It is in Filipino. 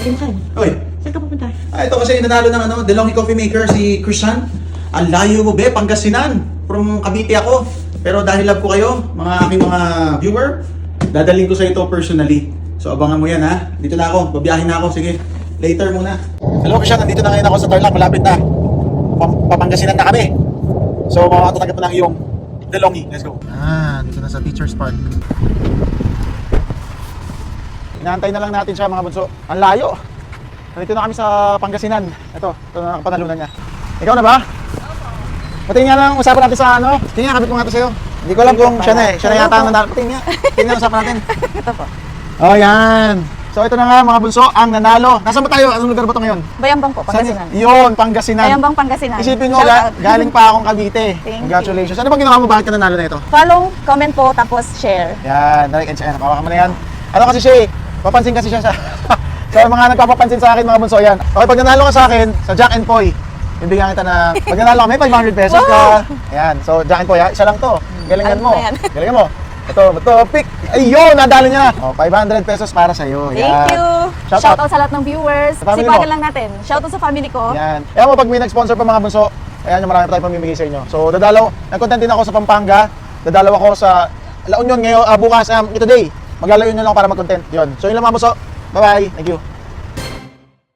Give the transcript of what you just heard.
Pinsan, Oy, saan ka pupunta? ito kasi nanalo ng DeLonghi Coffee Maker si Christian. Ang layo mo be, Pangasinan. From Cavite ako. Pero dahil love ko kayo, mga aking mga viewer, dadalhin ko sa ito personally. So abangan mo yan ha. Dito na ako, babiyahin na ako. Sige, later muna. Hello Christian, nandito na ngayon ako sa Tarlac. Malapit na. Papangasinan na kami. So makakatanggap mo ng iyong DeLonghi. Let's go. Dito na sa Teachers Park. Inaantay na lang natin siya mga bunso. Ang layo. Nandito na kami sa Pangasinan. Ito na panalunan niya. Ikaw na ba? Patingin nga lang usapan natin sa ano. Tingnan kapit ko nga ito sa'yo. Hindi ko alam kung siya na eh. Siya na yata ang nanalo. Patingin nga. Tingnan na usapan natin. Ito po. Oh yan. So ito na nga mga bunso, ang nanalo. Nasaan ba tayo? Anong lugar ba ito ngayon? Bayambang po, Pangasinan. Yun, Pangasinan. Bayambang Pangasinan. Isipin nyo, Shout out. galing pa akong Cavite. Congratulations. Ano bang ginawa mo? Bakit ka nanalo na ito? Follow, comment po, tapos share. Yan, like and share. Kawakan mo na yan. Ano kasi siya eh, papansin kasi siya sa sa mga nagpapapansin sa akin mga bunso yan. Okay, pag nanalo ka sa akin, sa Jack and Poy, bibigyan kita ng, pag nanalo ka, may 500 pesos ka. Ayan, so Jack and Poy, isa lang to. Galingan mo. Galingan mo. Ito, pick. Ayun, nadali niya. Oh, 500 pesos para sa iyo. Thank you. Shout Shoutout sa lahat ng viewers. Sa family Sipagan mo. lang natin. Shoutout sa family ko. Yan. Ayan mo, pag may nag-sponsor pa mga bunso, ayan yung marami pa tayong pamimigay sa inyo. So, nag-content din ako sa Pampanga. Dadalaw ako sa La Union ngayon, bukas, today. Maglalayo nyo lang ako para mag-content. Yun. So, yun lang mga bunso. Bye-bye. Thank you.